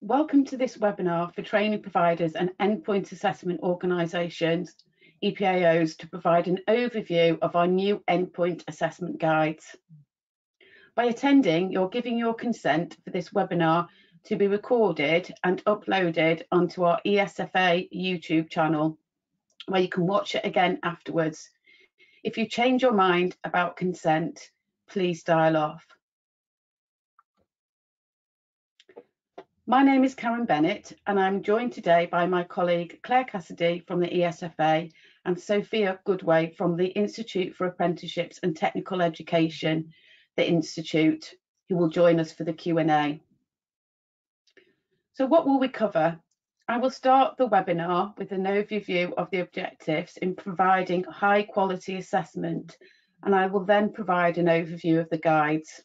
Welcome to this webinar for training providers and endpoint assessment organisations, EPAOs, to provide an overview of our new endpoint assessment guides. By attending, you're giving your consent for this webinar to be recorded and uploaded onto our ESFA YouTube channel, where you can watch it again afterwards. If you change your mind about consent, please dial off. My name is Karen Bennett, and I'm joined today by my colleague Claire Cassidy from the ESFA and Sophia Goodway from the Institute for Apprenticeships and Technical Education, the Institute, who will join us for the Q&A. So what will we cover? I will start the webinar with an overview of the objectives in providing high quality assessment, and I will then provide an overview of the guides.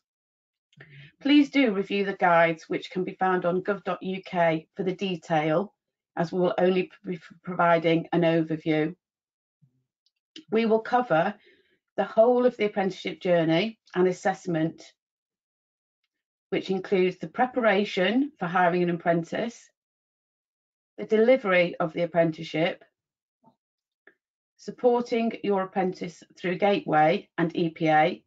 Please do review the guides, which can be found on gov.uk for the detail, as we will only be providing an overview. We will cover the whole of the apprenticeship journey and assessment, which includes the preparation for hiring an apprentice, the delivery of the apprenticeship, supporting your apprentice through Gateway and EPA,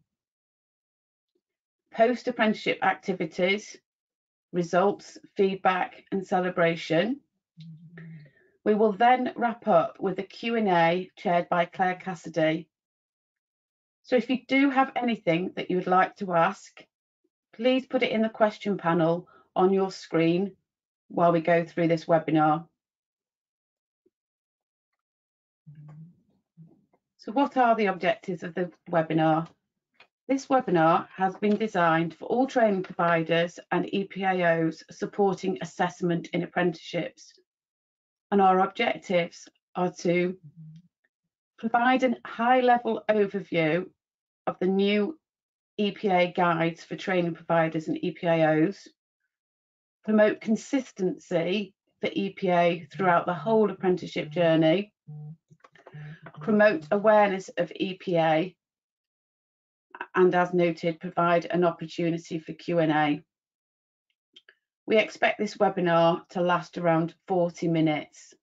post-apprenticeship activities, results, feedback and celebration. We will then wrap up with a Q&A chaired by Claire Cassidy. So if you do have anything that you would like to ask, please put it in the question panel on your screen while we go through this webinar. So what are the objectives of the webinar? This webinar has been designed for all training providers and EPAOs supporting assessment in apprenticeships. And our objectives are to provide a high-level overview of the new EPA guides for training providers and EPAOs, promote consistency for EPA throughout the whole apprenticeship journey, promote awareness of EPA, and as noted, provide an opportunity for Q&A. We expect this webinar to last around 40 minutes.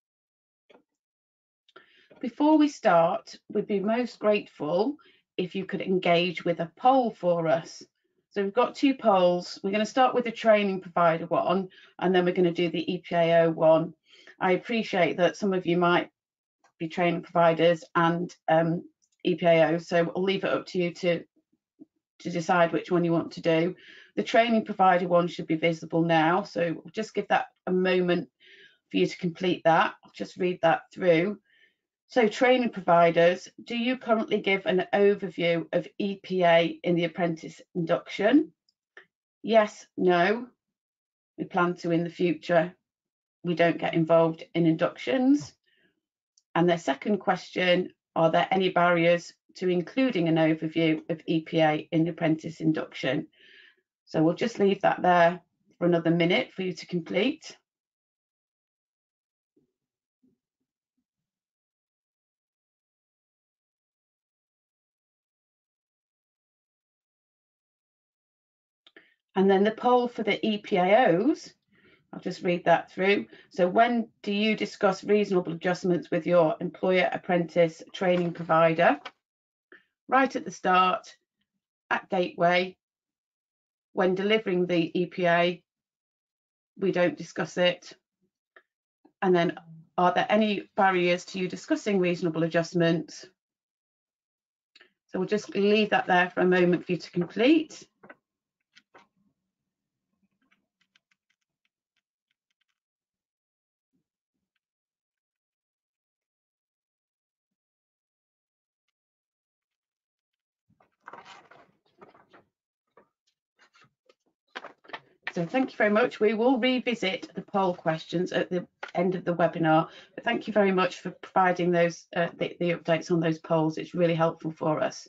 Before we start, we'd be most grateful if you could engage with a poll for us. So we've got two polls. We're going to start with the training provider one, and then we're going to do the EPAO one. I appreciate that some of you might be training providers and EPAOs, so I'll leave it up to you to decide which one you want to do. The training provider one should be visible now, so we'll just give that a moment for you to complete that. I'll just read that through. So training providers, do you currently give an overview of EPA in the apprentice induction? Yes, no. We plan to in the future. We don't get involved in inductions. And their second question, are there any barriers to including an overview of EPA in the apprentice induction? So we'll just leave that there for another minute for you to complete. And then the poll for the EPAOs, I'll just read that through. So when do you discuss reasonable adjustments with your employer apprentice training provider? Right at the start, at Gateway, when delivering the EPA, we don't discuss it. And then, are there any barriers to you discussing reasonable adjustments? So we'll just leave that there for a moment for you to complete. So thank you very much. We will revisit the poll questions at the end of the webinar, but thank you very much for providing those the updates on those polls. It's really helpful for us.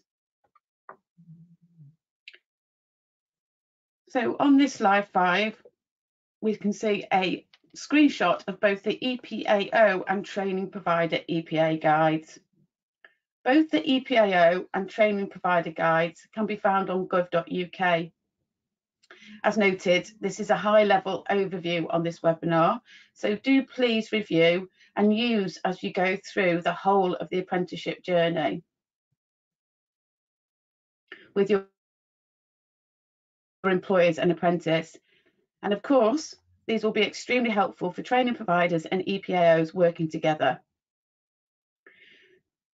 So on this slide 5, we can see a screenshot of both the EPAO and training provider EPA guides. Both the EPAO and training provider guides can be found on gov.uk. As noted, this is a high-level overview on this webinar, so do please review and use as you go through the whole of the apprenticeship journey with your employers and apprentice. And of course, these will be extremely helpful for training providers and EPAOs working together.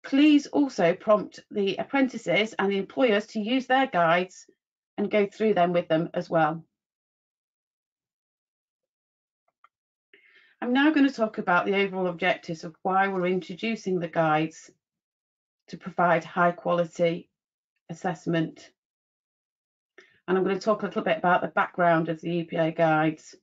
Please also prompt the apprentices and the employers to use their guides and go through them with them as well. I'm now going to talk about the overall objectives of why we're introducing the guides to provide high quality assessment. And I'm going to talk a little bit about the background of the EPA guides.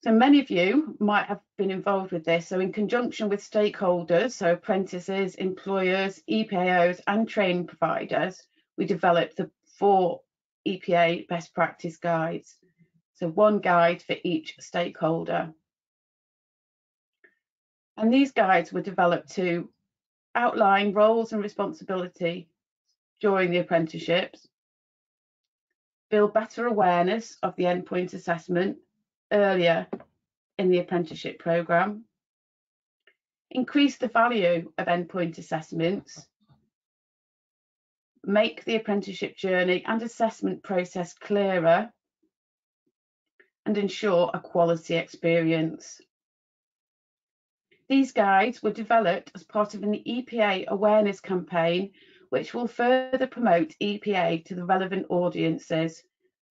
So many of you might have been involved with this. So in conjunction with stakeholders, so apprentices, employers, EPAOs and training providers, we developed the 4 EPA best practice guides. So one guide for each stakeholder. And these guides were developed to outline roles and responsibility during the apprenticeships, build better awareness of the endpoint assessment earlier in the apprenticeship programme, increase the value of endpoint assessments, make the apprenticeship journey and assessment process clearer, and ensure a quality experience. These guides were developed as part of an EPA awareness campaign, which will further promote EPA to the relevant audiences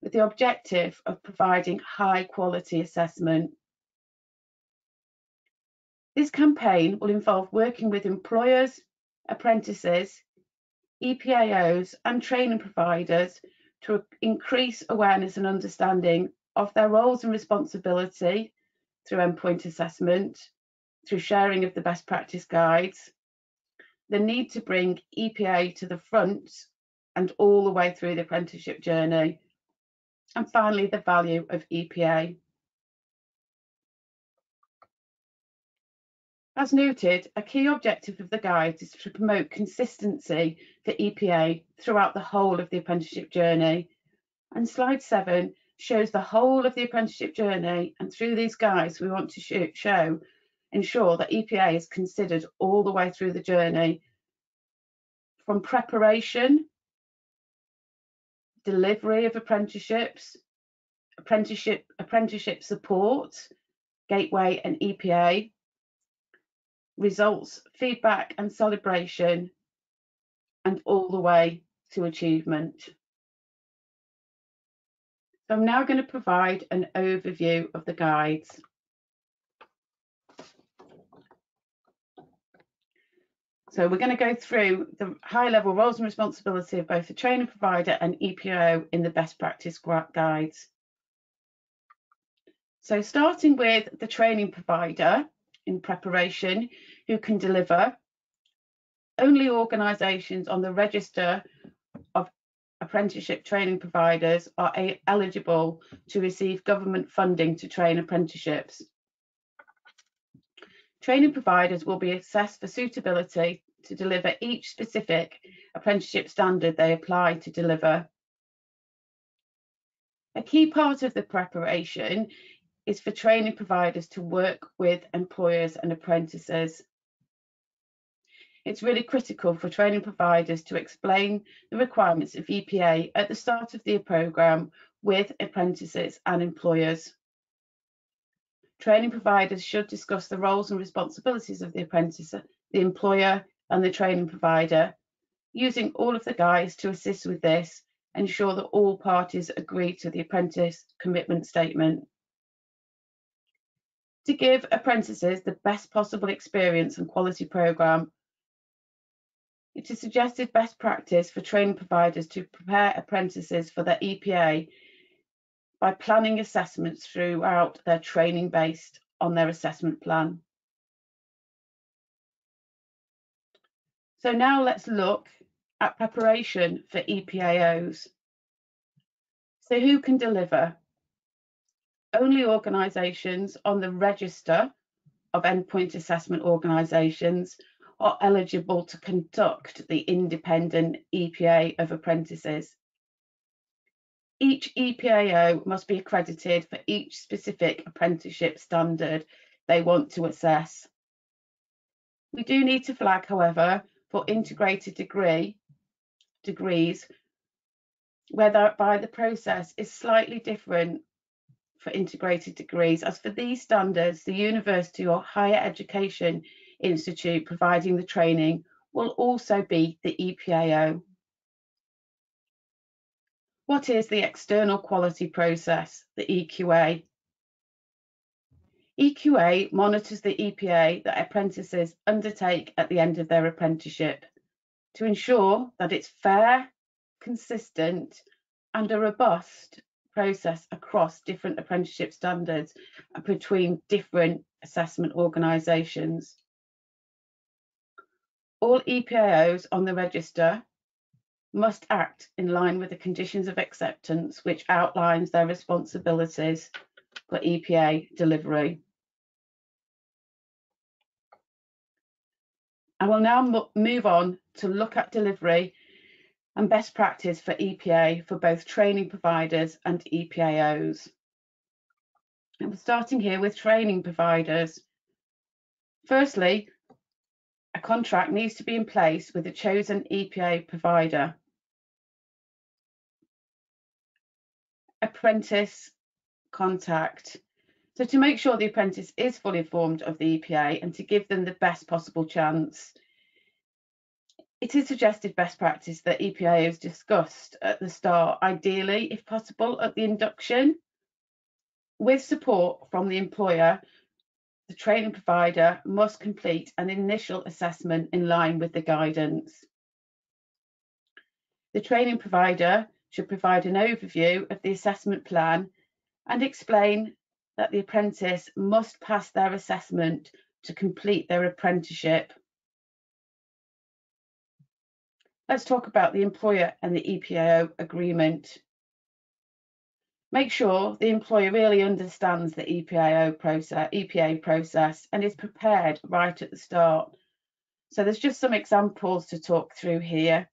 with the objective of providing high quality assessment. This campaign will involve working with employers, apprentices, EPAOs and training providers to increase awareness and understanding of their roles and responsibility through endpoint assessment, through sharing of the best practice guides, the need to bring EPA to the front and all the way through the apprenticeship journey, and finally the value of EPA. As noted, a key objective of the guides is to promote consistency for EPA throughout the whole of the apprenticeship journey. And slide 7 shows the whole of the apprenticeship journey, and through these guides we want to ensure that EPA is considered all the way through the journey, from preparation, delivery of apprenticeships, apprenticeship support, gateway and EPA, results, feedback and celebration, and all the way to achievement. So I'm now going to provide an overview of the guides. So we're going to go through the high-level roles and responsibility of both the training provider and EPAO in the best practice guides. So starting with the training provider in preparation, who can deliver, only organisations on the register of apprenticeship training providers are eligible to receive government funding to train apprenticeships. Training providers will be assessed for suitability to deliver each specific apprenticeship standard they apply to deliver. A key part of the preparation is for training providers to work with employers and apprentices. It's really critical for training providers to explain the requirements of EPA at the start of the programme with apprentices and employers. Training providers should discuss the roles and responsibilities of the apprentice, the employer and the training provider, using all of the guides to assist with this, ensure that all parties agree to the apprentice commitment statement. To give apprentices the best possible experience and quality programme, it is suggested best practice for training providers to prepare apprentices for their EPA by planning assessments throughout their training based on their assessment plan. So now let's look at preparation for EPAOs. So who can deliver? Only organisations on the register of endpoint assessment organisations are eligible to conduct the independent EPA of apprentices. Each EPAO must be accredited for each specific apprenticeship standard they want to assess. We do need to flag, however, for integrated degrees, whereby the process is slightly different for integrated degrees, as for these standards, the university or higher education institute providing the training will also be the EPAO. What is the external quality process, the EQA? EQA monitors the EPA that apprentices undertake at the end of their apprenticeship to ensure that it's fair, consistent, and a robust process across different apprenticeship standards and between different assessment organisations. All EPAOs on the register must act in line with the conditions of acceptance, which outlines their responsibilities for EPA delivery. I will now move on to look at delivery and best practice for EPA for both training providers and EPAOs. And we're starting here with training providers. Firstly, a contract needs to be in place with the chosen EPA provider. Apprentice contact. So to make sure the apprentice is fully informed of the EPA and to give them the best possible chance, it is suggested best practice that EPA is discussed at the start, ideally, if possible, at the induction. With support from the employer, the training provider must complete an initial assessment in line with the guidance. The training provider should provide an overview of the assessment plan and explain that the apprentice must pass their assessment to complete their apprenticeship. Let's talk about the employer and the EPAO agreement. Make sure the employer really understands the EPA process and is prepared right at the start. So there's just some examples to talk through here.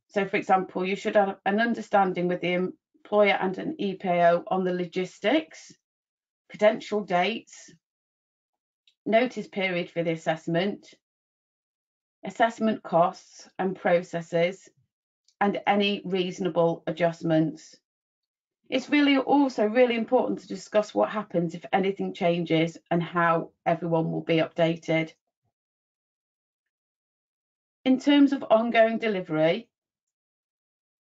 So for example, you should have an understanding with the employer and an EPAO on the logistics, potential dates, notice period for the assessment, assessment costs and processes, and any reasonable adjustments. It's also really important to discuss what happens if anything changes and how everyone will be updated. In terms of ongoing delivery,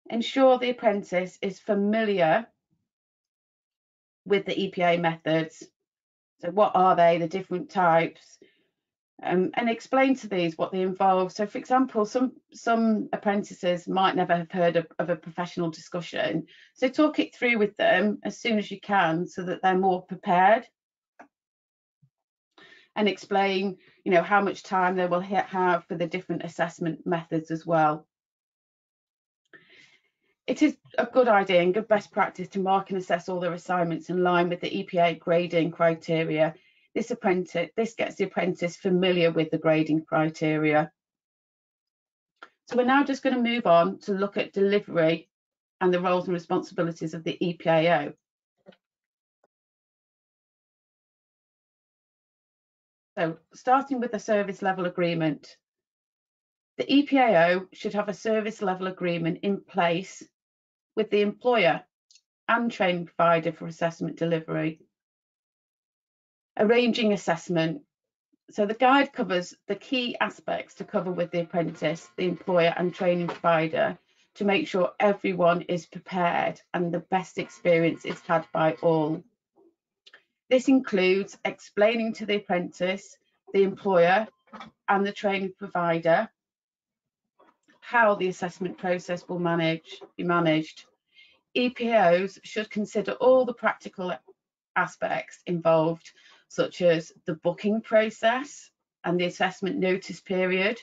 ensure the apprentice is familiar with the EPA methods. So what are they, the different types, and explain to these what they involve. So for example, some apprentices might never have heard of a professional discussion. So talk it through with them as soon as you can so that they're more prepared. And explain, how much time they will have for the different assessment methods as well. It is a good idea and good best practice to mark and assess all their assignments in line with the EPA grading criteria. This gets the apprentice familiar with the grading criteria. So we're now just going to move on to look at delivery and the roles and responsibilities of the EPAO. So starting with the service level agreement. The EPAO should have a service level agreement in place with the employer and training provider for assessment delivery. Arranging assessment. So the guide covers the key aspects to cover with the apprentice, the employer and training provider to make sure everyone is prepared and the best experience is had by all. This includes explaining to the apprentice, the employer and the training provider how the assessment process will be managed. EPAOs should consider all the practical aspects involved, such as the booking process and the assessment notice period,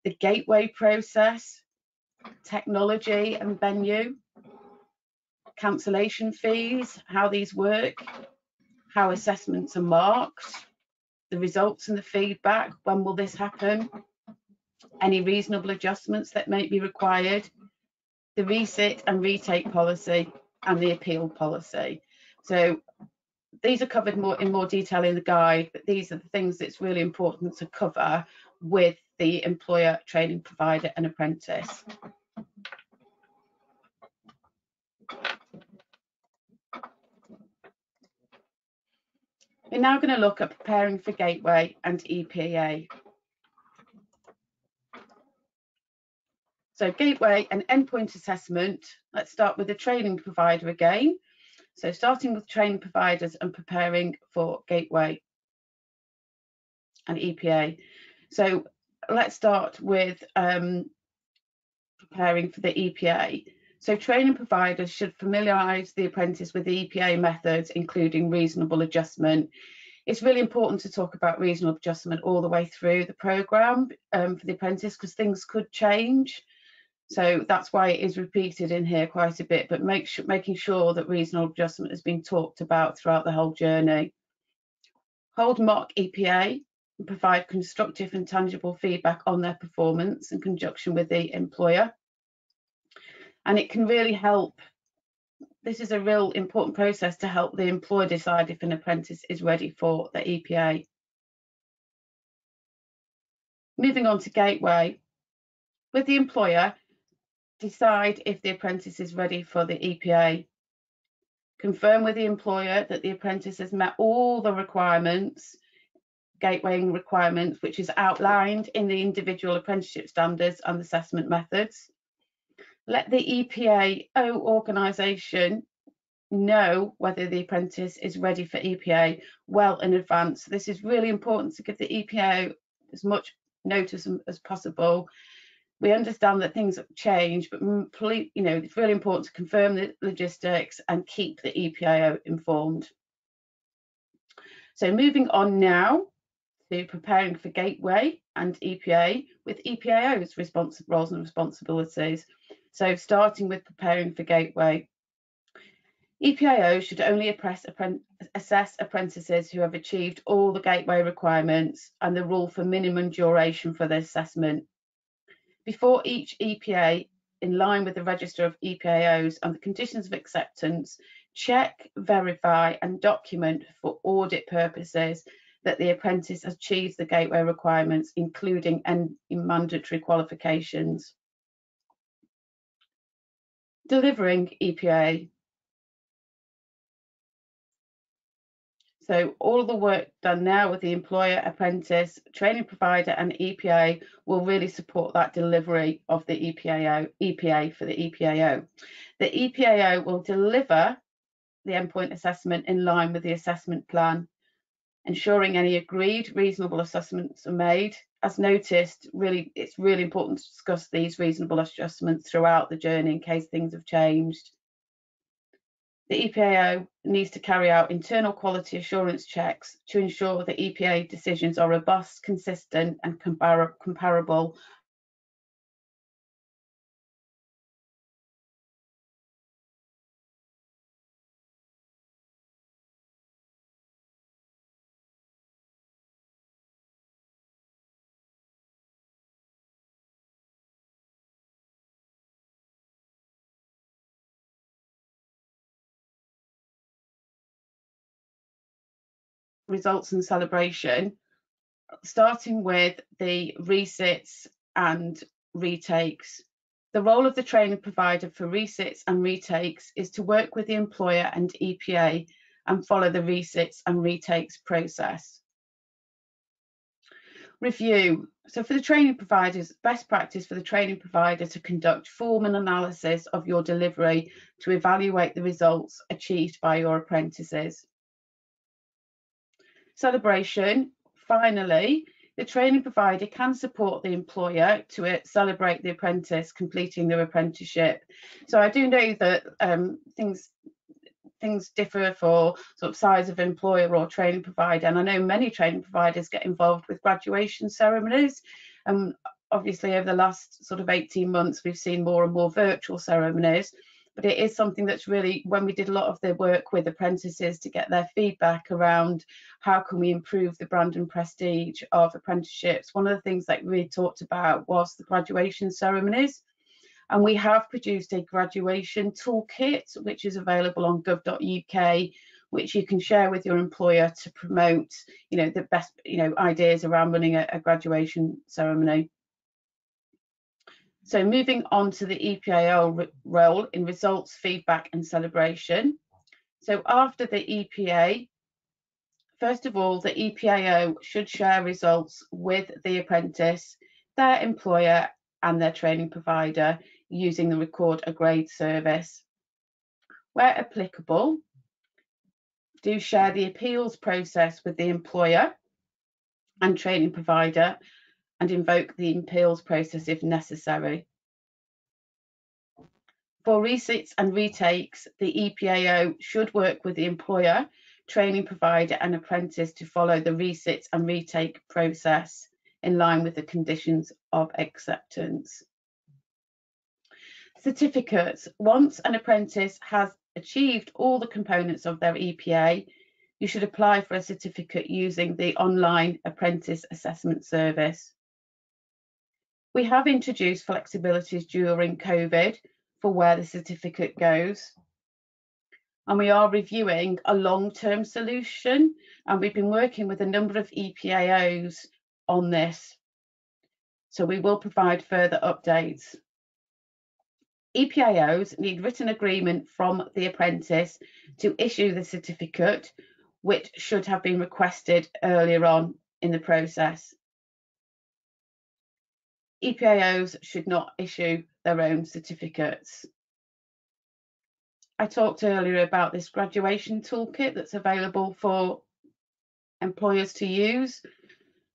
the gateway process, technology and venue, cancellation fees, how these work, how assessments are marked, the results and the feedback, when will this happen, any reasonable adjustments that may be required, the resit and retake policy, and the appeal policy. So these are covered in more detail in the guide, but these are the things that's really important to cover with the employer, training provider and apprentice. We're now going to look at preparing for Gateway and EPA. So Gateway and endpoint assessment. Let's start with the training provider again. So starting with training providers and preparing for Gateway and EPA. So let's start with preparing for the EPA. So training providers should familiarise the apprentice with the EPA methods, including reasonable adjustment. It's really important to talk about reasonable adjustment all the way through the programme for the apprentice, because things could change. So that's why it is repeated in here quite a bit, but making sure that reasonable adjustment has been talked about throughout the whole journey. Hold mock EPA and provide constructive and tangible feedback on their performance in conjunction with the employer. And it can really help. This is a real important process to help the employer decide if an apprentice is ready for the EPA. Moving on to Gateway. With the employer, decide if the apprentice is ready for the EPA. Confirm with the employer that the apprentice has met all the requirements, Gateway requirements, which is outlined in the individual apprenticeship standards and assessment methods. Let the EPAO organisation know whether the apprentice is ready for EPA well in advance. This is really important to give the EPAO as much notice as possible. We understand that things have changed, but it's really important to confirm the logistics and keep the EPAO informed. So moving on now to preparing for Gateway and EPA with EPAO's roles and responsibilities. So starting with preparing for Gateway. EPAOs should only assess apprentices who have achieved all the Gateway requirements and the rule for minimum duration for the assessment. Before each EPA, in line with the register of EPAOs and the conditions of acceptance, check, verify and document for audit purposes that the apprentice has achieved the Gateway requirements, including mandatory qualifications. Delivering EPA. So all of the work done now with the employer, apprentice, training provider and EPA will really support that delivery of the EPA for the EPAO. The EPAO will deliver the endpoint assessment in line with the assessment plan, ensuring any agreed reasonable assessments are made. As noticed, it's really important to discuss these reasonable adjustments throughout the journey in case things have changed. The EPAO needs to carry out internal quality assurance checks to ensure that EPA decisions are robust, consistent and comparable. Results and celebration, starting with the resits and retakes. The role of the training provider for resits and retakes is to work with the employer and EPA and follow the resits and retakes process. Review. So for the training providers, best practice for the training provider to conduct formal analysis of your delivery to evaluate the results achieved by your apprentices. Celebration. Finally, the training provider can support the employer to celebrate the apprentice completing their apprenticeship. So I do know that things differ for sort of size of employer or training provider, and I know many training providers get involved with graduation ceremonies. Obviously over the last sort of 18 months we've seen more and more virtual ceremonies, but it is something that's really, when we did a lot of the work with apprentices to get their feedback around how can we improve the brand and prestige of apprenticeships, one of the things that we talked about was the graduation ceremonies. And we have produced a graduation toolkit, which is available on gov.uk, which you can share with your employer to promote, the best, ideas around running a graduation ceremony. So moving on to the EPAO role in results, feedback and celebration. So after the EPA, first of all, the EPAO should share results with the apprentice, their employer and their training provider using the Record a Grade service. Where applicable, do share the appeals process with the employer and training provider and invoke the appeals process if necessary. For receipts and retakes, the EPAO should work with the employer, training provider and apprentice to follow the receipts and retake process in line with the conditions of acceptance. Certificates. Once an apprentice has achieved all the components of their EPA, you should apply for a certificate using the online apprentice assessment service. We have introduced flexibilities during COVID for where the certificate goes. And we are reviewing a long-term solution, and we've been working with a number of EPAOs on this. So we will provide further updates. EPAOs need written agreement from the apprentice to issue the certificate, which should have been requested earlier on in the process. EPAOs should not issue their own certificates. I talked earlier about this graduation toolkit that's available for employers to use.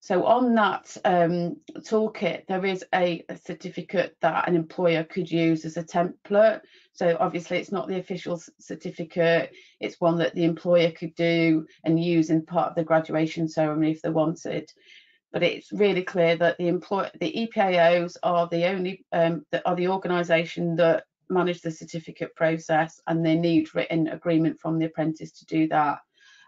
So on that toolkit, there is a certificate that an employer could use as a template. So obviously it's not the official certificate, it's one that the employer could do and use in part of the graduation ceremony if they wanted. But it's really clear that the EPAOs are the organisation that manage the certificate process, and they need written agreement from the apprentice to do that.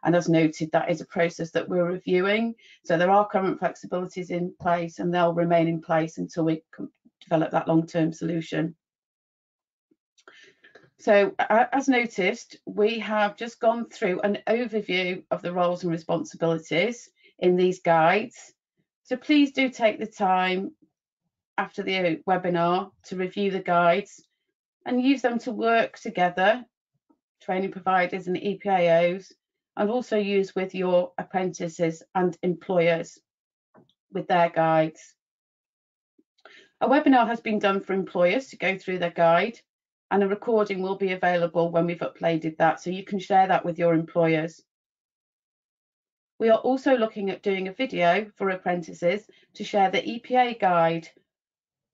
And as noted, that is a process that we're reviewing. So there are current flexibilities in place and they'll remain in place until we develop that long-term solution. So as noticed, we have just gone through an overview of the roles and responsibilities in these guides. So please do take the time after the webinar to review the guides and use them to work together, training providers and EPAOs, and also use with your apprentices and employers with their guides. A webinar has been done for employers to go through their guide, and a recording will be available when we've uploaded that, so you can share that with your employers. We are also looking at doing a video for apprentices to share the EPA guide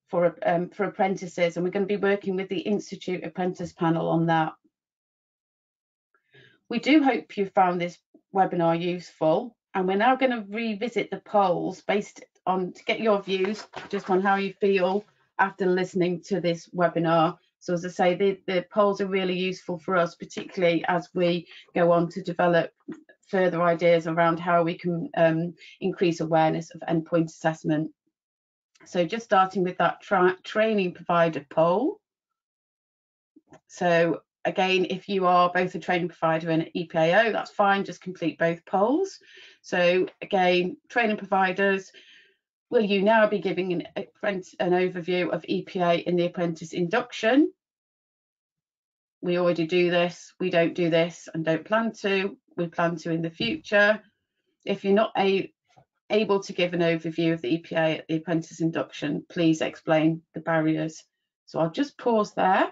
for apprentices, and we're going to be working with the Institute Apprentice Panel on that. We do hope you found this webinar useful, and we're now going to revisit the polls based on to get your views just on how you feel after listening to this webinar. So as I say, the polls are really useful for us, particularly as we go on to develop further ideas around how we can increase awareness of endpoint assessment. So just starting with that training provider poll. So again, if you are both a training provider and an EPAO, that's fine, just complete both polls. So again, training providers, will you now be giving an overview of EPA in the apprentice induction? We already do this, we don't do this and don't plan to, we plan to in the future. If you're not able to give an overview of the EPA at the apprentice induction, please explain the barriers. So I'll just pause there.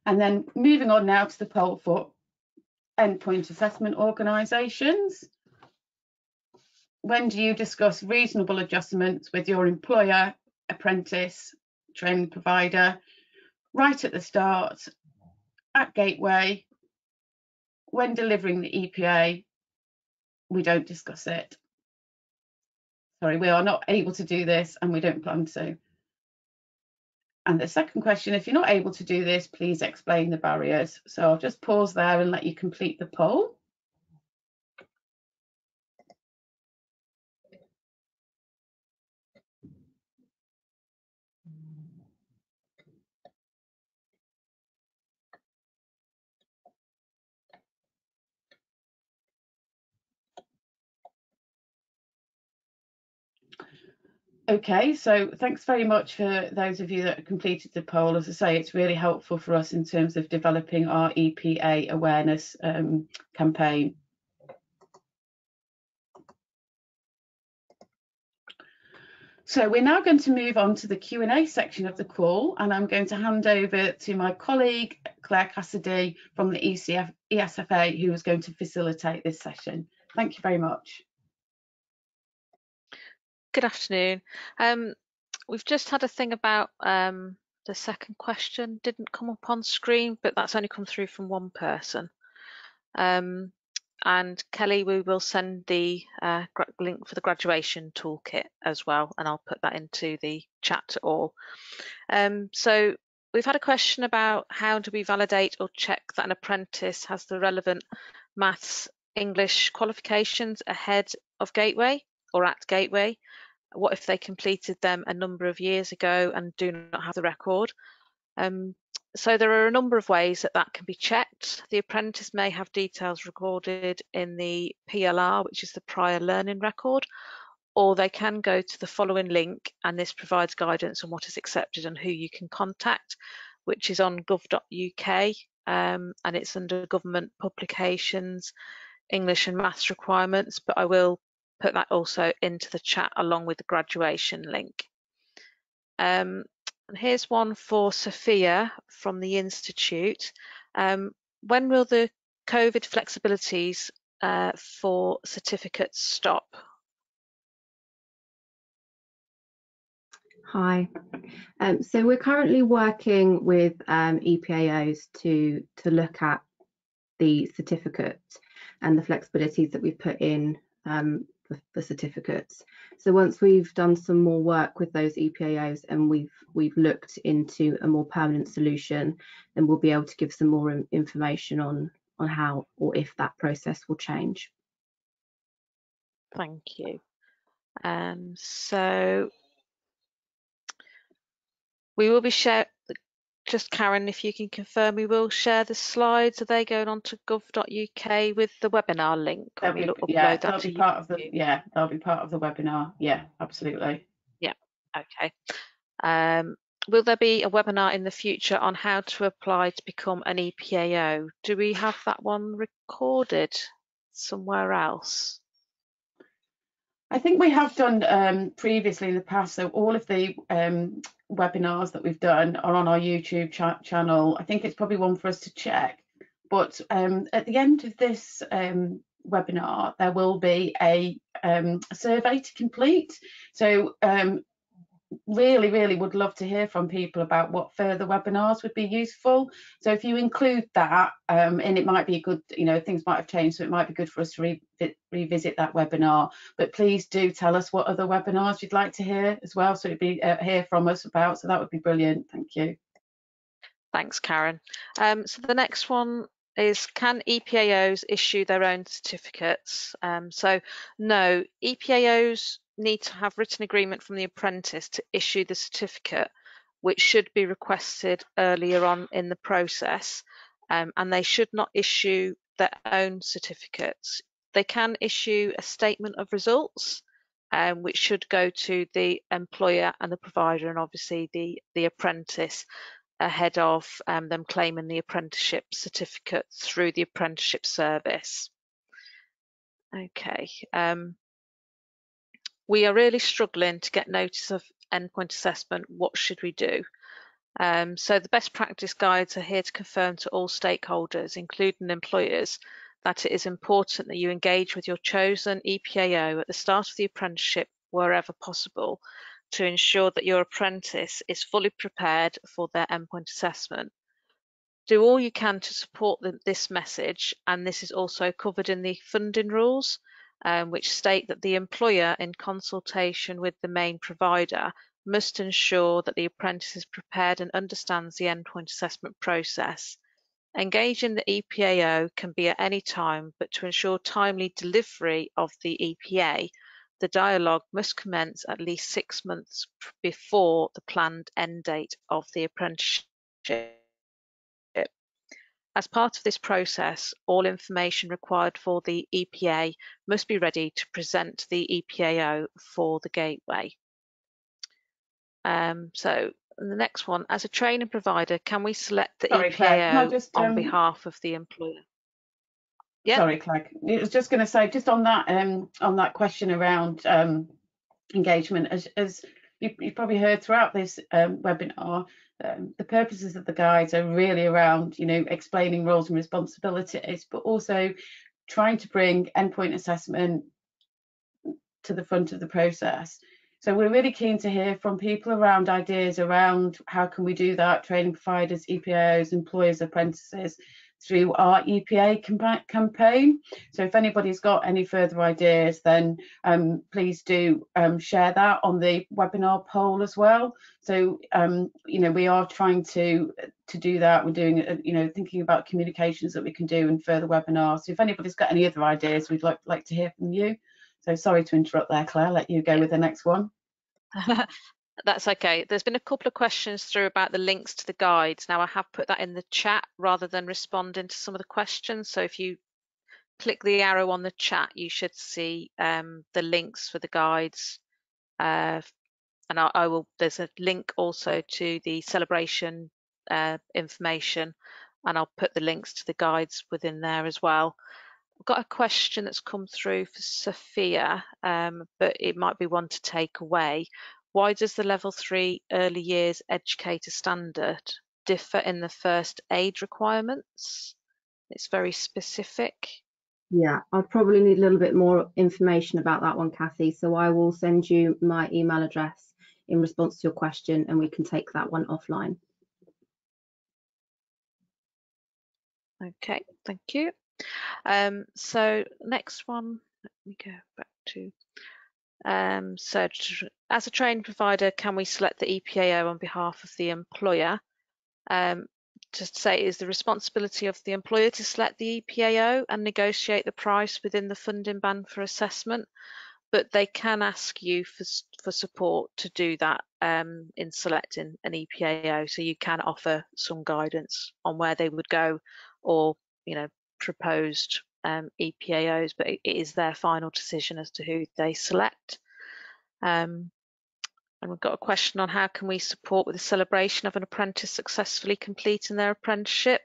And then moving on now to the poll for endpoint assessment organisations. When do you discuss reasonable adjustments with your employer, apprentice, training provider? Right at the start, at gateway, when delivering the EPA, we don't discuss it. Sorry, we are not able to do this and we don't plan to. And the second question, if you're not able to do this, please explain the barriers. So I'll just pause there and let you complete the poll. Okay, so thanks very much for those of you that completed the poll. As I say, it's really helpful for us in terms of developing our EPA awareness campaign. So we're now going to move on to the Q&A section of the call, and I'm going to hand over to my colleague Claire Cassidy from the ESFA, who is going to facilitate this session. Thank you very much. Good afternoon. We've just had a thing about the second question didn't come up on screen, but that's only come through from one person. And Kelly, we will send the link for the graduation toolkit as well, and I'll put that into the chat to all. So we've had a question about how do we validate or check that an apprentice has the relevant maths, English qualifications ahead of Gateway or at Gateway. What if they completed them a number of years ago and do not have the record? So there are a number of ways that that can be checked. The apprentice may have details recorded in the PLR, which is the prior learning record, or they can go to the following link, and this provides guidance on what is accepted and who you can contact, which is on gov.uk, and it's under government publications, English and maths requirements, but I will put that also into the chat along with the graduation link. And here's one for Sophia from the Institute. When will the COVID flexibilities for certificates stop? Hi. So we're currently working with EPAOs to look at the certificates and the flexibilities that we've put in for certificates. So once we've done some more work with those EPAOs and we've looked into a more permanent solution, then we'll be able to give some more information on how or if that process will change. Thank you. So we will be sharing, just Karen, if you can confirm, we will share the slides. Are they going on to gov.uk with the webinar link? They'll be part of the webinar. Yeah, absolutely. Yeah, okay. Will there be a webinar in the future on how to apply to become an EPAO? Do we have that one recorded somewhere else? I think we have done previously in the past, so all of the webinars that we've done are on our YouTube channel. I think it's probably one for us to check, but at the end of this webinar there will be a survey to complete, so really would love to hear from people about what further webinars would be useful. So if you include that, and it might be good, things might have changed, so it might be good for us to revisit that webinar, but please do tell us what other webinars you'd like to hear as well, so it'd be hear from us about, so that would be brilliant. Thank you. Thanks, Karen. So the next one is, can EPAOs issue their own certificates? So no, EPAOs need to have written agreement from the apprentice to issue the certificate, which should be requested earlier on in the process, and they should not issue their own certificates. They can issue a statement of results, which should go to the employer and the provider and obviously the apprentice ahead of them claiming the apprenticeship certificate through the apprenticeship service. Okay, we are really struggling to get notice of endpoint assessment. What should we do? So the best practice guides are here to confirm to all stakeholders, including employers, that it is important that you engage with your chosen EPAO at the start of the apprenticeship wherever possible, to ensure that your apprentice is fully prepared for their endpoint assessment. Do all you can to support this message, and this is also covered in the funding rules, which state that the employer, in consultation with the main provider, must ensure that the apprentice is prepared and understands the endpoint assessment process. Engaging the EPAO can be at any time, but to ensure timely delivery of the EPA, the dialogue must commence at least 6 months before the planned end date of the apprenticeship. As part of this process, all information required for the EPA must be ready to present to the EPAO for the gateway. So the next one, as a training provider, can we select the Sorry, Claire, can I EPAO just on behalf of the employer? Yeah. Sorry, Claire. I was just going to say, just on that question around engagement, as you've probably heard throughout this webinar, the purposes of the guides are really around, explaining roles and responsibilities, but also trying to bring endpoint assessment to the front of the process. So we're really keen to hear from people around ideas around how can we do that, training providers, EPAOs, employers, apprentices, through our EPA campaign. So if anybody's got any further ideas, then please do share that on the webinar poll as well. So we are trying to do that. We're doing thinking about communications that we can do in further webinars. So if anybody's got any other ideas, we'd like to hear from you. So sorry to interrupt there, Claire. Let you go with the next one. That's okay. There's been a couple of questions through about the links to the guides. Now I have put that in the chat rather than responding to some of the questions. So if you click the arrow on the chat, you should see the links for the guides. And I will. There's a link also to the celebration information, and I'll put the links to the guides within there as well. I've got a question that's come through for Sophia, but it might be one to take away. Why does the level 3 early years educator standard differ in the first aid requirements? It's very specific. Yeah, I'll probably need a little bit more information about that one, Kathy. So I will send you my email address in response to your question, and we can take that one offline. Okay, thank you. So next one, let me go back to. So as a training provider, can we select the EPAO on behalf of the employer? Just to say it is the responsibility of the employer to select the EPAO and negotiate the price within the funding band for assessment, but they can ask you for support to do that in selecting an EPAO. So you can offer some guidance on where they would go, or proposed EPAOs, but it is their final decision as to who they select. And we've got a question on how can we support with the celebration of an apprentice successfully completing their apprenticeship.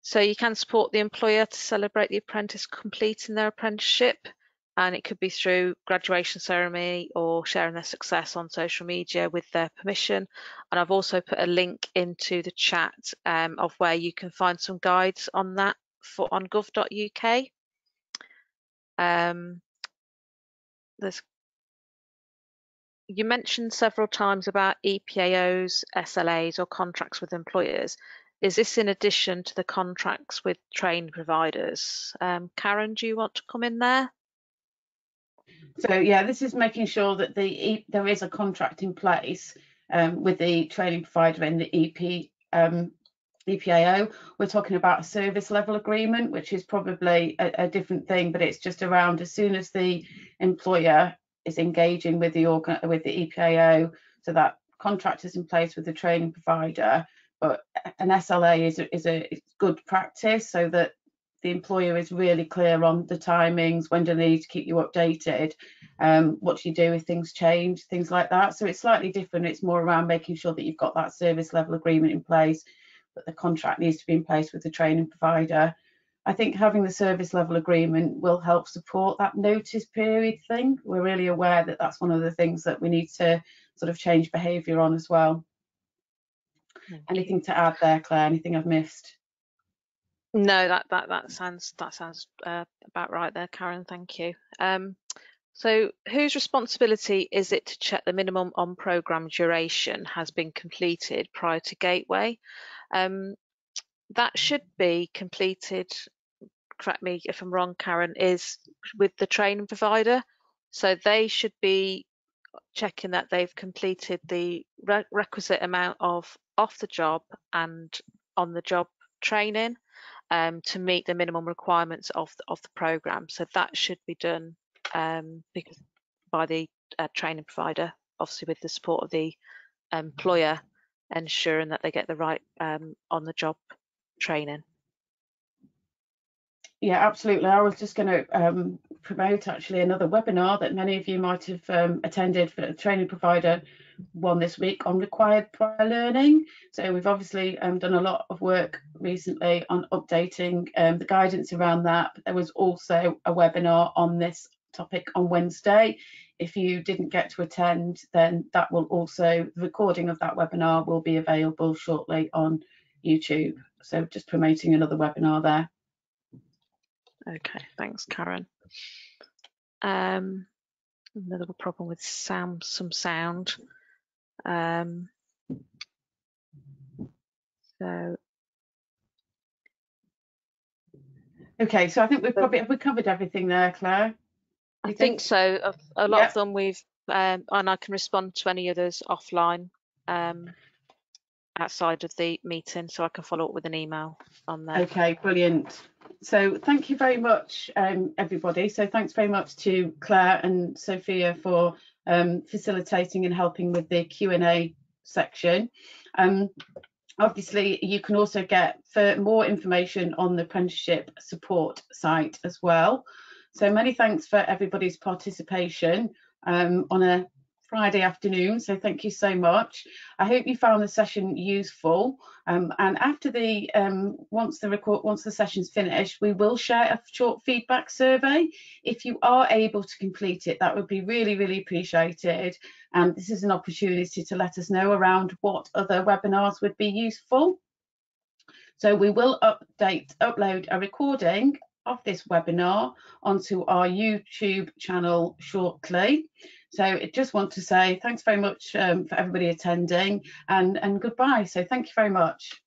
So you can support the employer to celebrate the apprentice completing their apprenticeship, and it could be through graduation ceremony or sharing their success on social media with their permission. And I've also put a link into the chat of where you can find some guides on that on gov.uk. You mentioned several times about EPAOs, SLAs or contracts with employers. Is this in addition to the contracts with training providers? Karen, do you want to come in there? So yeah, this is making sure that there is a contract in place with the training provider and the EPAO. We're talking about a service level agreement, which is probably a different thing, but it's just around as soon as the employer is engaging with the EPAO, so that contract is in place with the training provider. But an SLA is a good practice, so that the employer is really clear on the timings, when do they need to keep you updated, what do you do if things change, things like that. So it's slightly different. It's more around making sure that you've got that service level agreement in place, but the contract needs to be in place with the training provider. I think having the service level agreement will help support that notice period thing. We're really aware that that's one of the things that we need to sort of change behaviour on as well. Anything to add there, Claire? Anything I've missed? No, that sounds about right there, Karen. Thank you. So whose responsibility is it to check the minimum on-programme duration has been completed prior to gateway? That should be completed, correct me if I'm wrong, Karen, is with the training provider. So they should be checking that they've completed the requisite amount of off-the-job and on-the-job training to meet the minimum requirements of the programme. So that should be done by the training provider, obviously with the support of the employer, ensuring that they get the right on-the-job training. Yeah, absolutely. I was just going to promote actually another webinar that many of you might have attended for a training provider one this week on required prior learning. So we've obviously done a lot of work recently on updating the guidance around that, but there was also a webinar on this topic on Wednesday. If you didn't get to attend, then that will also, the recording of that webinar will be available shortly on YouTube. So just promoting another webinar there. Okay, thanks, Karen. Another problem with some sound. Okay, so I think we've covered everything there, Claire. I think so. A lot of them we've, and I can respond to any others offline outside of the meeting, so I can follow up with an email on there. Okay, brilliant. So thank you very much, everybody. So thanks very much to Claire and Sophia for facilitating and helping with the Q&A section. Obviously, you can also get more information on the apprenticeship support site as well. So many thanks for everybody's participation on a Friday afternoon. So thank you so much. I hope you found the session useful. And after the once the session's finished, we will share a short feedback survey. If you are able to complete it, that would be really, really appreciated. And this is an opportunity to let us know around what other webinars would be useful. So we will upload a recording of this webinar onto our YouTube channel shortly. So I just want to say thanks very much for everybody attending and goodbye. So thank you very much.